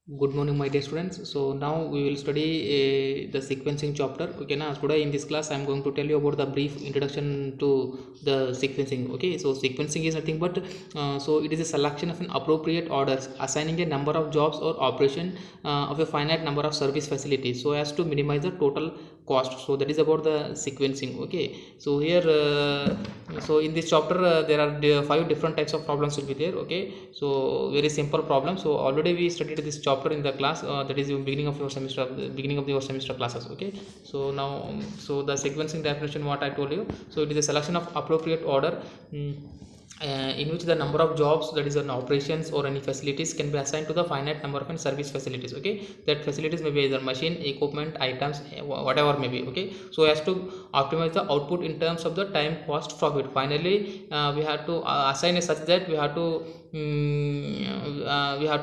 Good morning, my dear students. So now we will study the sequencing chapter. Okay, now today in this class I am going to tell you about the brief introduction to the sequencing. Okay, so sequencing is nothing but it is a selection of an appropriate orders, assigning a number of jobs or operation of a finite number of service facilities so as to minimize the total cost. So that is about the sequencing. Okay, so here so in this chapter there are five different types of problems will be there. Okay, so very simple problem. So already we studied this chapter in the class, that is the beginning of your semester, beginning of your semester classes. Okay, so now so the sequencing definition what I told you. So it is a selection of appropriate order, in which the number of jobs, that is an operations or any facilities, can be assigned to the finite number of service facilities. Okay, that facilities may be either machine, equipment, items, whatever may be. Okay, so as to optimize the output in terms of the time, cost, profit. Finally we have to assign a such that we have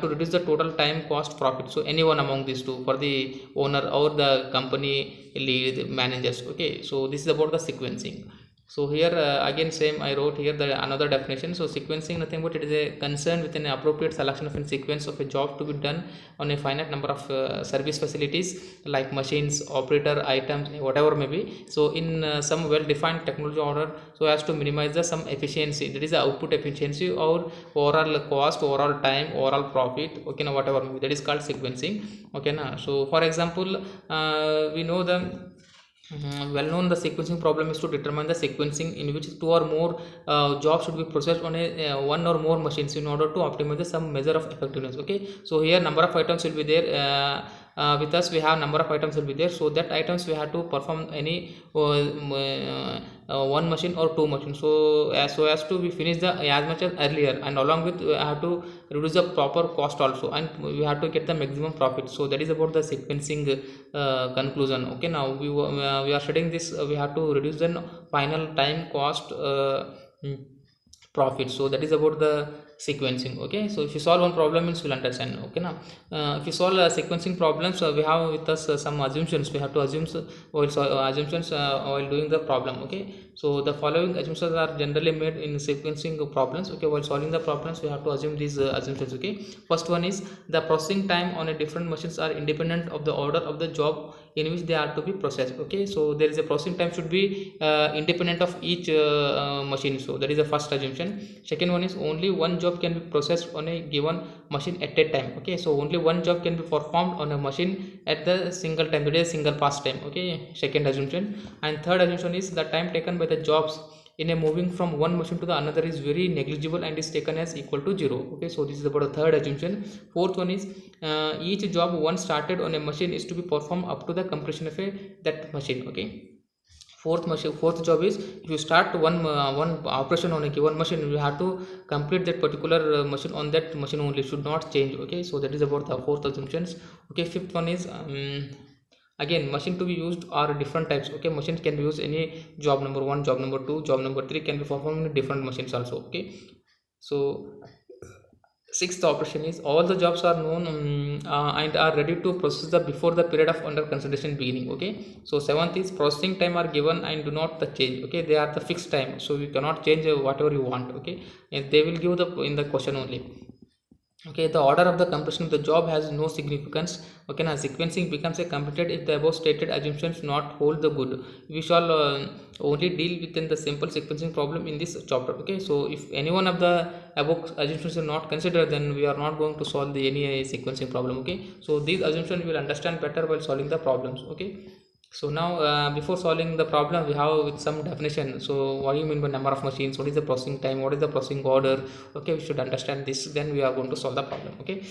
to reduce the total time, cost, profit. So any one among these two for the owner or the company lead managers. Okay, so this is about the sequencing. So here again same I wrote here the another definition. So sequencing nothing but it is a concern with an appropriate selection of a sequence of a job to be done on a finite number of service facilities like machines, operator, items, whatever may be. So in some well defined technology order, so as to minimize the some efficiency, that is the output efficiency or overall cost, overall time, overall profit. Okay, now whatever may be, that is called sequencing. Okay, now so for example we know the well known the sequencing problem is to determine the sequencing in which two or more jobs should be processed on a one or more machines in order to optimize some measure of effectiveness. Okay, so here number of items will be there, with us we have number of items will be there, so that items we have to perform any one machine or two machines, so as to we finish the as much as earlier, and along with we have to reduce the proper cost also, and we have to get the maximum profit. So that is about the sequencing conclusion. Okay, now we are studying this, we have to reduce the final time, cost, mm, profit. So that is about the sequencing. Okay, so if you solve one problem means you'll understand. Okay, now if you solve sequencing problems, we have with us some assumptions we have to assume, assumptions while doing the problem. Okay, so the following assumptions are generally made in sequencing problems. Okay, while solving the problems we have to assume these assumptions. Okay, first one is the processing time on a different machines are independent of the order of the job in which they are to be processed. Okay, so there is a processing time should be independent of each machine. So that is the first assumption. Second one is only one job can be processed on a given machine at a time. Okay, so only one job can be performed on a machine at the single time, that is single pass time. Okay, second assumption. And third assumption is the time taken by the jobs in a moving from one machine to the another is very negligible and is taken as equal to zero. Okay, so this is about the third assumption. Fourth one is each job once started on a machine is to be performed up to the completion of that machine. Okay, fourth job is if you start one operation on a given machine, you have to complete that particular machine on that machine only, should not change. Okay, so that is about the fourth assumptions. Okay, fifth one is again machine to be used are different types. Okay, machines can be used any job number one, job number two, job number three can be performed in different machines also. Okay, so sixth operation is all the jobs are known, and are ready to process the before the period of under consideration beginning. Okay, so seventh is processing time are given and do not the change. Okay, they are the fixed time, so you cannot change whatever you want. Okay, and they will give the in the question only. Okay, the order of the completion of the job has no significance. Okay, now sequencing becomes a completed if the above stated assumptions not hold the good. We shall only deal within the simple sequencing problem in this chapter. Okay, so if any one of the above assumptions are not considered, then we are not going to solve the any sequencing problem. Okay, so these assumptions we will understand better while solving the problems. Okay, so now before solving the problem we have with some definition. So what do you mean by number of machines, what is the processing time, what is the processing order? Okay, we should understand this, then we are going to solve the problem. Okay,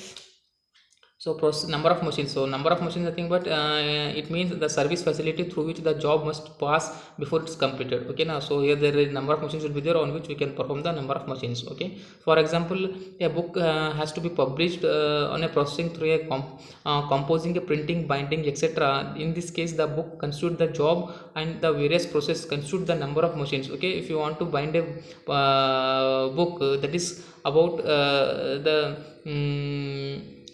so process number of machines, so number of machines nothing but it means the service facility through which the job must pass before it's completed. Okay, now so here there is number of machines will be there on which we can perform the number of machines. Okay, for example a book has to be published on a processing through a composing, a printing, binding, etc. In this case the book constitute the job and the various process constitute the number of machines. Okay, if you want to bind a book that is about the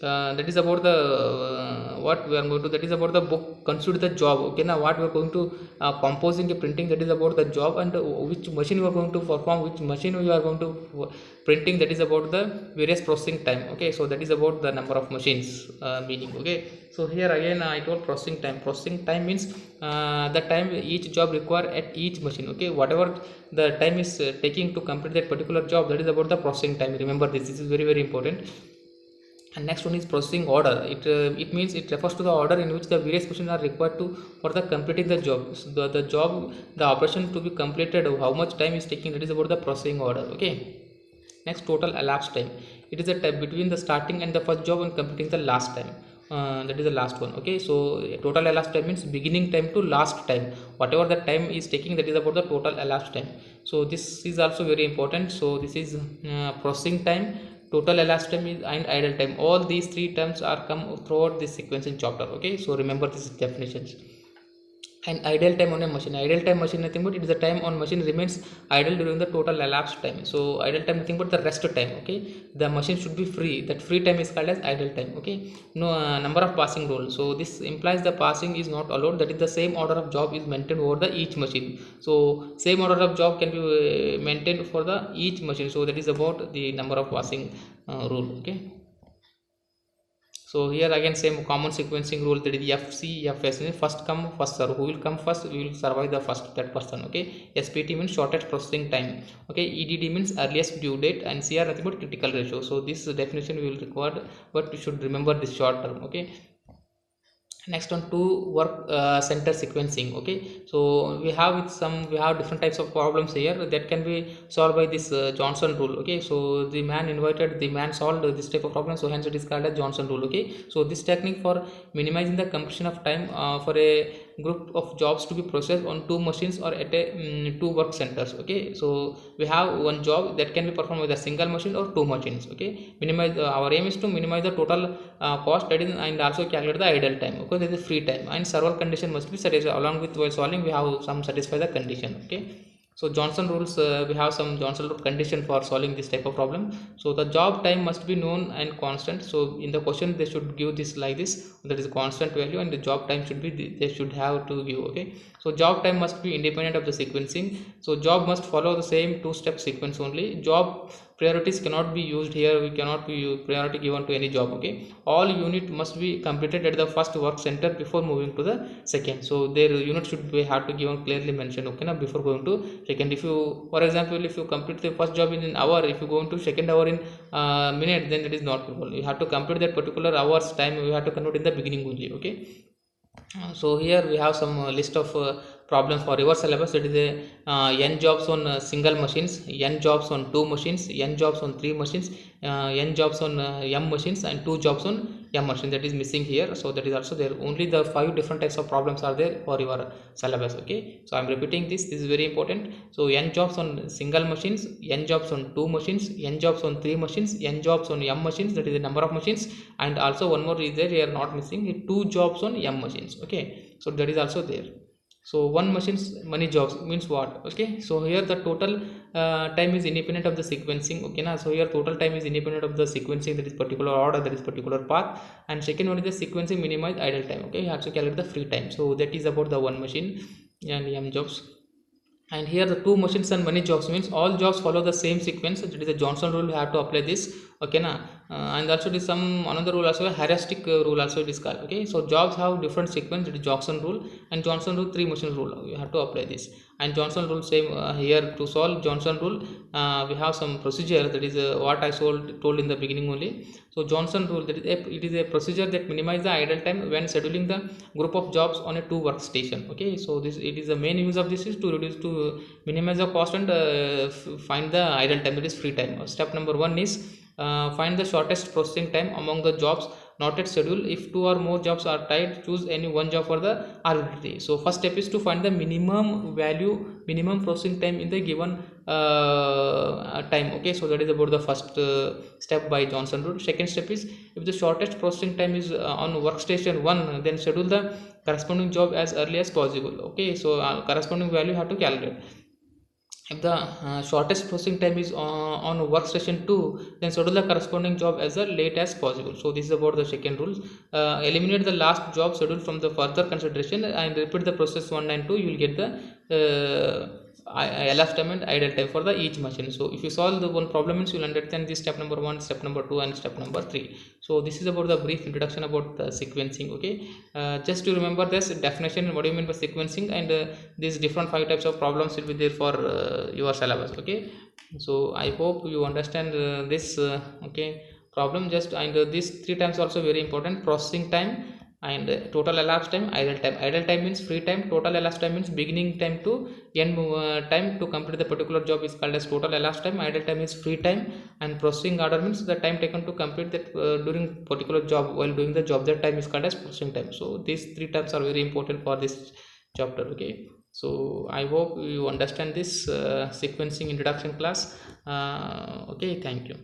That is about the what we are going to, that is about the book consider the job. Okay, now what we are going to composing a printing, that is about the job, and which machine you are going to perform, which machine you are going to printing, that is about the various processing time. Okay, so that is about the number of machines meaning. Okay, so here again I told processing time. Processing time means the time each job require at each machine. Okay, whatever the time is taking to complete that particular job, that is about the processing time. Remember this is very very important. And next one is processing order. It means it refers to the order in which the various machines are required to for the completing the job. So the job, the operation to be completed, how much time is taking, that is about the processing order. Okay, next, total elapsed time. It is the time between the starting and the first job and completing the last time. That is the last one. Okay, so total elapsed time means beginning time to last time, whatever the time is taking, that is about the total elapsed time. So this is also very important. So this is processing time, total elapsed time and idle time. All these three terms are come throughout this sequencing chapter. Okay, so remember these definitions. And idle time on a machine, idle time machine nothing but it is the time on machine remains idle during the total elapsed time. So idle time nothing but the rest time. Okay, the machine should be free, that free time is called as idle time. Okay, no number of passing rule, so this implies the passing is not allowed, that is the same order of job is maintained over the each machine. So same order of job can be maintained for the each machine, so that is about the number of passing rule. Okay, so here again same common sequencing rule, that is FCFS means first come first serve. Who will come first, we will survive the first, that person. Okay, SPT means shortest processing time. Okay, EDD means earliest due date, and CR nothing but critical ratio. So this definition we will require, but you should remember this short term. Okay, next on to work center sequencing. Okay, so we have different types of problems here that can be solved by this Johnson rule. Okay, so the man solved this type of problem, so hence it is called as Johnson rule. Okay, so this technique for minimizing the completion of time for a group of jobs to be processed on two machines or at a two work centers. Okay, so we have one job that can be performed with a single machine or two machines. Okay, minimize our aim is to minimize the total cost, that is, and also calculate the idle time. Okay, there is free time and several condition must be satisfied. Along with while solving, we have some satisfy the condition. Okay, so Johnson rules, we have some Johnson rule condition for solving this type of problem. So the job time must be known and constant. So in the question they should give this like this, that is constant value, and the job time should be they should have to give. Okay, so job time must be independent of the sequencing. So job must follow the same two-step sequence only. Job priorities cannot be used here, we cannot be priority given to any job. Okay, all unit must be completed at the first work center before moving to the second. So their unit should be have to given clearly mentioned. Okay, now before going to second, if you, for example, if you complete the first job in an hour, if you go into second hour in minute, then it is not possible. You have to complete that particular hours time, you have to convert in the beginning only. Okay, so here we have some list of problems for reverse syllabus. It is a n jobs on single machines, n jobs on two machines, n jobs on three machines, n jobs on m machines, and two jobs on m machines. That is missing here, so that is also there. Only the 5 different types of problems are there for your syllabus. Okay, so I'm repeating this is very important. So n jobs on single machines, n jobs on two machines, n jobs on three machines, n jobs on m machines, that is the number of machines, and also one more is there, here not missing, two jobs on m machines. Okay, so that is also there. So one machine's many jobs means what? Okay, so here the total time is independent of the sequencing. Okay, now so here total time is independent of the sequencing, that is particular order, that is particular path. And second one is the sequencing minimize idle time. Okay, you have to calculate the free time. So that is about the one machine and m jobs. And here the two machines and many jobs means all jobs follow the same sequence. It is a Johnson rule, we have to apply this. Okay, na and also it is some another rule also, a heuristic rule also it is called. Okay, so jobs have different sequence, it is Johnson rule, and Johnson rule three machine rule, we have to apply this. And Johnson rule same here. To solve Johnson rule we have some procedure, that is what I told in the beginning only. So Johnson rule, that is it is a procedure that minimize the idle time when scheduling the group of jobs on a two workstation. Okay, so this it is the main use of this is to reduce to minimize the cost and find the idle time, that is free time. Step number 1 is find the shortest processing time among the jobs not at schedule. If two or more jobs are tied, choose any one job for the arbitrary. So first step is to find the minimum value, minimum processing time in the given time. Okay, so that is about the first step by Johnson rule. Second step is, if the shortest processing time is on workstation 1, then schedule the corresponding job as early as possible. Okay, so corresponding value you have to calculate. if the shortest processing time is on workstation 2, then schedule the corresponding job as late as possible. So this is about the second rule. Eliminate the last job schedule from the further consideration and repeat the process 1 and 2. You will get the elapsed time and idle time for the each machine. So if you solve the one problem means you will understand this step number 1, step number 2 and step number 3. So this is about the brief introduction about the sequencing. Okay, just to remember this definition, what do you mean by sequencing, and these different 5 types of problems will be there for your syllabus. Okay, so I hope you understand this okay problem. Just and these 3 times also very important: processing time and total elapsed time, idle time. Idle time means free time, total elapsed time means beginning time to end time to complete the particular job is called as total elapsed time. Idle time is free time, and processing order means the time taken to complete that during particular job, while doing the job, that time is called as processing time. So these 3 times are very important for this chapter. Okay, so I hope you understand this sequencing introduction class. Okay, thank you.